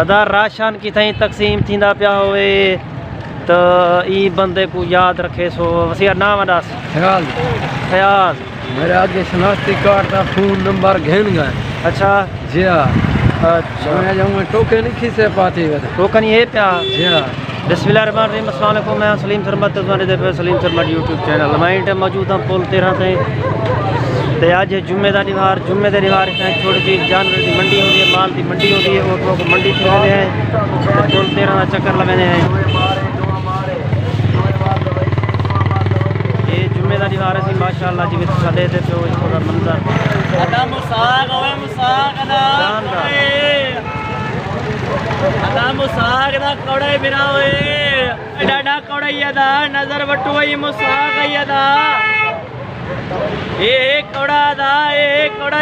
अदा राशन किथाई तकसीम थींदा पिया होवे तो ई बंदे को याद रखे सो वसिया नाम अदास ख्याल फयाज मेरे आगे शनाख्ती कार्ड का फोन नंबर घेन गए। अच्छा जी हाँ। अच्छा मैं जाऊँगा टोकन नहीं खींचे पाती टोकन ये प्या जी हाँ। बिस्मिल्लाहिर्रहमानिर्रहीम अस्सलाम वालेकुम मैं सलीम सरमत पे सलीम सरमत यूट्यूब चैनल मैं इंटर मौजूद हूँ पुल 13 से ते अज जुम्मे का निवार जुम्मे के निवार छोटी चीज जानवर की मंडी होती है माल की मंडी होती है वो को मंडी थी रहते हैं पुल 13 का चक्कर लगाने हैं ये जुम्मे का निवार है माशाअल्लाह जी सदे थे तो इसका मंजर कौड़े बिना डाडा कौड़ा नजर बटू मुसाग ए कौड़ा दा ए कौड़ा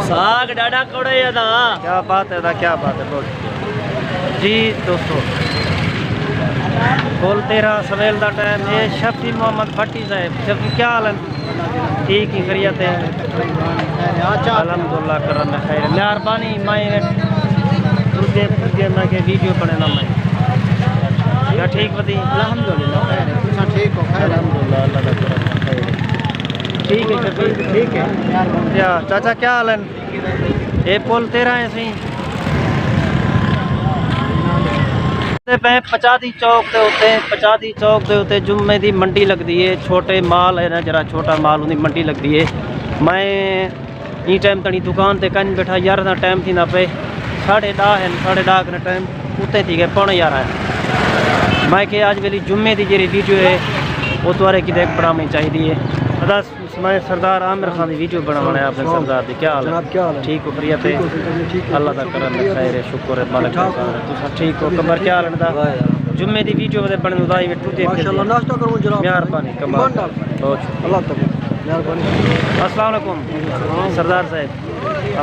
साग डाडा कौड़ा दा। क्या बात है क्या बात है बोल जी दोस्तों पुल 13 सवेल का टाइम है शफी मोहम्मद भट्टी साहब शफी क्या हाल है ठीक ही खैरियत है अल्हम्दुलिल्लाह करम खैर मेहरबानी मैं के वीडियो बने मैं या ठीक बती अल्हम्दुलिल्लाह ठीक हो अल्हम्दुलिल्लाह अल्लाह का करम खैर ठीक है शफी ठीक है क्या चाचा क्या हाल है ये पुल 13 है सही पचादी चौक के उत्ते जुम्मे की मंडी लगती है छोटे माल है ना जरा छोटा माल उनकी मंडी लगती है मैं ई टाइम तनी दुकान ते कन बैठा यार ना टाइम थी ना पे 10:30 है 10:30 का टाइम उत्ते थी गए 11:15 है मैं कि आज वेली जुम्मे की जी वीडियो है वो तुम्हारे कि देख बनानी चाहिए अदा मैं सरदार आमिर खान की वीडियो बनाने आपने सरदार की क्या हाल है ठीक हो बढ़िया थे अल्लाह का करम खैर है शुक्र है मालिक का ठीक हो कमर क्या हाल है जुम्मे की वीडियो बने उदाई में टूटे नाश्ता करूँ जनाब मेहरबानी कमाल बहुत अल्लाह तक मेहरबानी। अस्सलाम वालेकुम सरदार साहब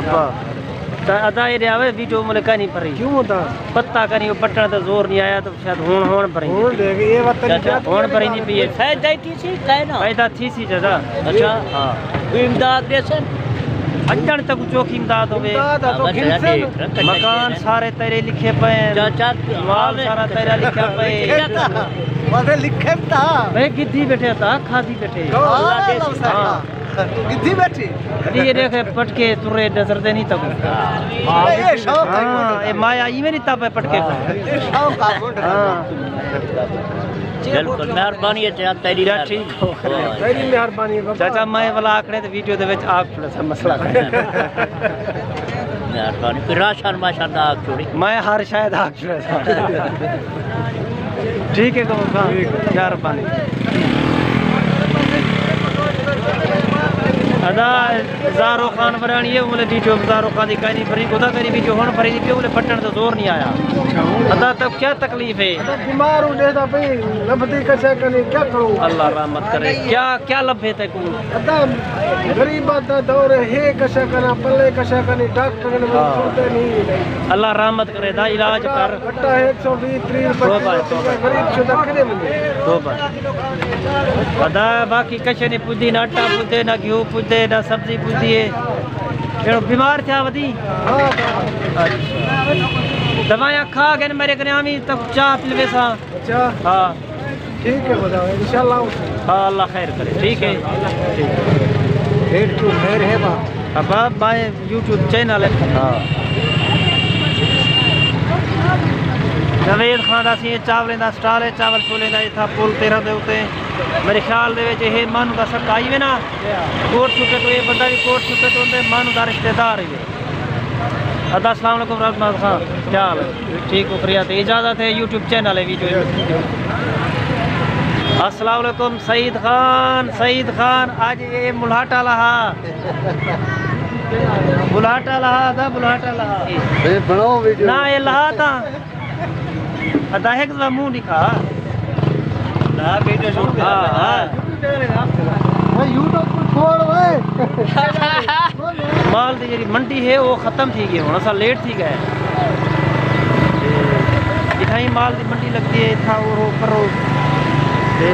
अब्बा अदा ये आवे वीडियो मुझे कहीं नहीं भरी क्यों होता पत्ता कहीं बटन तो जोर नहीं आया तो शायद होन भरी ये बात होन भरी नहीं पी फायदा थी सी कहना फायदा थी सी ज्यादा अच्छा हाँ इमदाद देसन अजन तक चौकी इमदाद हो मकान सारे तेरे लिखे पे चाचा माल सारा तेरा लिखा पे लिखे था भाई गिद्धी बैठे था खादी बैठे गिद्धी बैठी ये देखे पटके तुरे नजर दे नहीं तक ये माया ई मेरी ताप पटके बिल्कुल मेहरबानी है चाचा तेरी ठीक हो तेरी मेहरबानी चाचा मैं वाला आंकड़े ते वीडियो दे विच आप थोड़ा सा मसला मेहरबानी फिर राशन माशाल्लाह आग छोड़ी मैं हर शायद आग छोड़ा था ठीक है कमल खान मेहरबानी अदा ज़ारो खान बरानी है बोले वीडियो ज़ारो खान की कहीं भरी खुदा करी वीडियो होन भरी नहीं बोले फटन तो जोर नहीं आया अदा तब क्या तकलीफ है बीमार हो जाता भाई लभती कैसे करनी क्या करूं अल्लाह रहमत करे क्या क्या लभे ते को अदा गरीब दा दौर है कैसे करना पल्ले कैसे करनी डॉक्टर ने सुनते नहीं अल्लाह रहमत करे दा इलाज कर घटा 120 30 गरीब शुदा करे मुझे तौबा अदा बाकी कशे ने पुदी ना आटा पुदे ना घी पुदे ना सब्जी पुदी है बीमार था वधी दवाइयाँ खा गए मेरे ग्रामी तब चाह पिलवे सा अच्छा हाँ ठीक है बताओ इंशाल्लाह हाँ अल्लाह खैर करे ठीक है हेड टू खैर है बा अब बाय यूट्यूब चैनल है हाँ जवेद खान दा चावलें का स्टाल है चावल छोले का इतना पुल 13 के उत्ते मेरे ख्याल दे मानू का सक आई वे ना कोट छुटे तो ये बंदा भी कोट छुटे तो उनके मानू का रिश्तेदार ही अदा अस्सलाम वालेकुम रहमत खान क्या हाल है ठीक हो खैरियत इजाज़त है यूट्यूब चैनल है वीडियो अस्सलाम वालेकुम सईद खान आज ये मुलाटा लहा बुलाटा लहा बनाओ वीडियो ना ये लहा था अदा है कि मुंह दिखा ना वीडियो शूट हां भाई यूट्यूब पर छोड़ ओए माल दी जी मंडी है वो खत्म थी गई हुन असा लेट थी गए इथाई माल दी मंडी लगती है इथा और ऊपर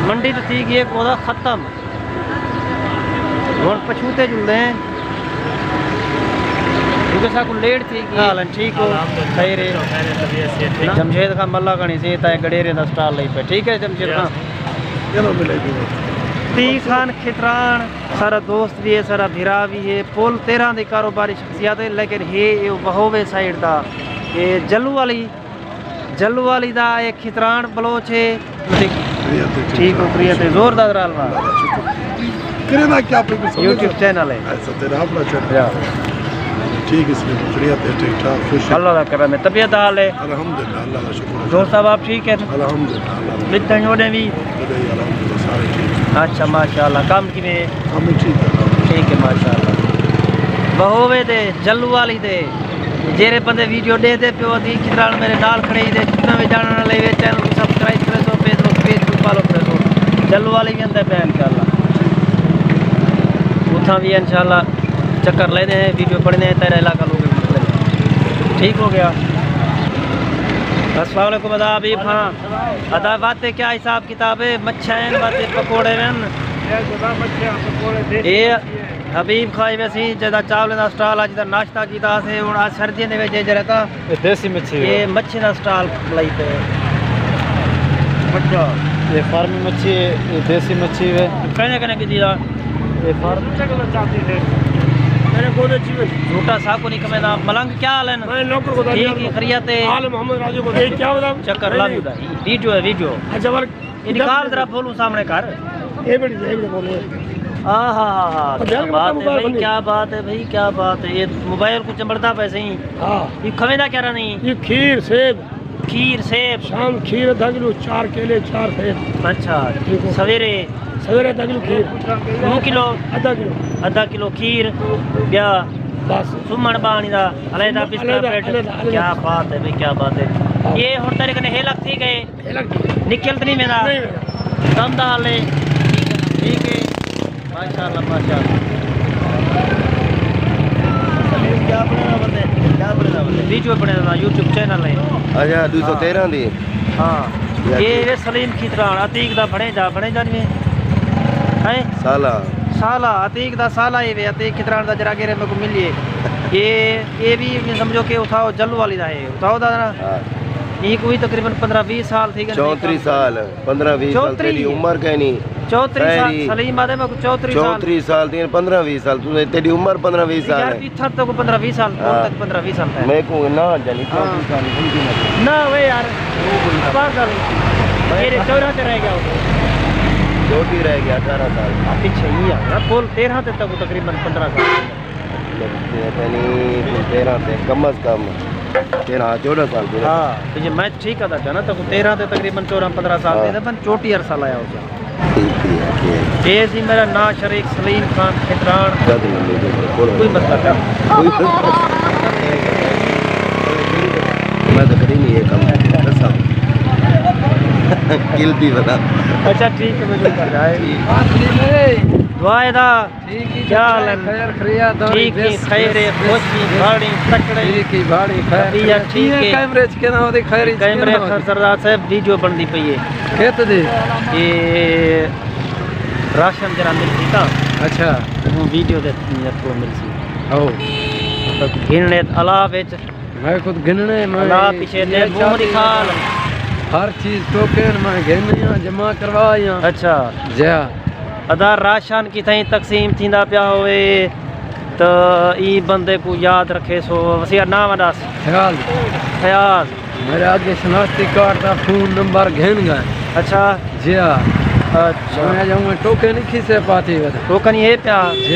मंडी तो थी गई ओदा खत्म ਹੁਣ ਪਛੂਤੇ ਜੁਲਦੇ हैं क्योंकि साकू लेट थी की हाल ठीक हो खैर जमशेद खां मल्ला कणी से ता गडेरे दा स्टॉल लई पे ठीक है जमशेद खां चलो मिलेगी ती खान खितरान सारा दोस्त भी है सारा भिरा भी है पुल 13 दी कारोबारी शख्सियत है लेकिन ये वहोवे साइड दा ये जल्लू वाली दा एक खितरान बलोच है ठीक हो प्रिय ते जोरदार रालवा करना क्या पे YouTube चैनल है ऐसा तेरा अपना चैनल ठीक है इसमें बढ़िया है ठीक ठाक खुश अल्लाह दा करम है तबीयत हाल है अल्हम्दुलिल्लाह अल्लाह का शुक्र दोस्त साहब आप ठीक है अल्हम्दुलिल्लाह अल्लाह बितन होने भी अल्हम्दुलिल्लाह सारे ठीक अच्छा माशाल्लाह काम की में हम ठीक है ठीक है माशाल्लाह वहोवे दे जल्लू वाली दे जेरे बंदे वीडियो दे पियो दी किराल मेरे नाल खड़े दे नवे जानन ले वे चैनल को सब्सक्राइब करे सो फेसबुक फॉलो करे सो जल्लू वाली भी अंदर पे इंशाल्लाह उठा भी इंशाल्लाह चक्कर लेने हैं वीडियो पढ़ने हैं तेरा इलाका लोग ठीक हो गया अस्सलाम वालेकुम अदाब हाँ अदा बातें क्या हिसाब किताब है मच्छैन बातें पकौड़े में ये हबीब खाई वैसी जदा चावल का स्टॉल आज इधर नाश्ता किया से हूँ आज सर्दी ने वेजे जरा था देसी मच्छी ये मच्छी का स्टॉल लाई पे अच्छा ये फार्मी मच्छी है ये देसी मच्छी है कहने कहने की दिया ये फार्मी मेरे को दे जीवन झूठा साको नहीं कमेदा मलंग क्या हाल है मैं नौकर को दे ठीक है खरियाते हाल मोहम्मद राजू को दे क्या बता चक्कर ला वीडियो है वीडियो अच्छा वर ये निकाल जरा बोलूं सामने कर ये बड़ी बोलो क्या बात है भाई क्या बात है भाई क्या बात है ये मोबाइल को चमड़ता पैसे ही हां ये खवेदा क्या रहा नहीं ये खीर सेब शाम खीर दगलू 4 केले 4 सेब अच्छा सवेरे दगलू खीर 2 किलो आधा किलो खीर क्या बस सुमन बाणी दा अलैदा बिस्तर पेट क्या बात है भाई क्या बात है ये हुन तेरे कने हेलक थी गए निकल तो नहीं मेरा दम दाल है ठीक है माशाल्लाह क्या बनेगा बंदे वीडियो बनेगा YouTube चैनल है अच्छा 213 दी हाँ ये सलीम खितरान अतीक दा बने जा में है साला अतीक दा साला ये अतीक खितरान दा जरा गेरे में को मिलिए ये भी समझो कि उठाओ जल्लू वाली दा है उठाओ दा ना ये कोई तकरीबन 15-20 साल थी 34 साल 15-20 साल तेरी उम्र कहनी 34 साल सलीम आदे में 34 साल तीन 15-20 साल तू तेरी उम्र 15-20 साल यार इधर तो 15-20 साल तक 15-20 साल है मैं को ना जानी 34 साल ना वे यार पागल ये 14 रह गया छोटी रह गया 18 साल पीछे ही आ बोल 13 तक तकरीबन 15 साल यानी 13 से कम से कम 14 साल हाँ तो ये मैं ठीक आता था ना तो 13 से तकरीबन 14-15 साल थे पर चोटी अरसा लाया उसे ये जी मेरा ना शरीक सलीम खान खितरान कोई मसला क्या मैं तो कभी नहीं ये काम गिल्टी बता अच्छा ठीक है मुझे कर जाए दुआएदा क्या हाल है ठीक है खैर है खुशी भाड़ी तकड़े की भाड़ी खैर ठीक है कैमरे के ना होती खैर कैमरे सरदार साहब वीडियो बनती पई है खेत दे ये राशन जरा मिलती था अच्छा वो वीडियो देती आपको मिलती ओ तो गिनने अलावा बेच मैं खुद गिनने में अलावा पीछे दे मुंह दिखाल हर चीज टोकन में गिनिया जमा करवाया अच्छा जा अदा राशन की थी तकसीम थींदा पिया होवे तो ई बंदे को याद रखे सो वसिया नाम दस ख्याल मेरे आगे शनाख्ती कार्ड का फोन नंबर घेन गए अच्छा जी अच्छा मैं जाऊंगा टोकन नहीं खींचे पाती टोकन ये प्या जी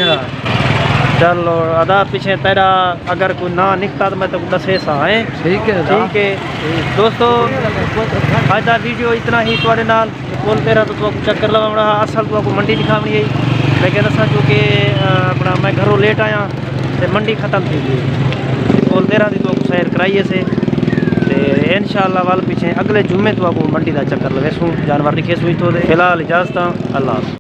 चलो अदा पीछे तेरा अगर कोई ना निकता तो मैं तो दसे सा है ठीक है दोस्तों आज का वीडियो इतना ही तुम्हारे नाल बोल तेरा तो चक्कर लगा रहा असल तो मंडी दिखावनी है लेकिन असा जो कि अपना मैं घरों लेट आया तो मंडी खत्म थी गई बोल तेरा की तो सैर कराइए से इंशाअल्लाह वाल पीछे अगले जुम्मे तो आपको मंडी का चक्कर लगे सूँ जानवर दिखे सुई तो फिलहाल इजाजत अल्लाह।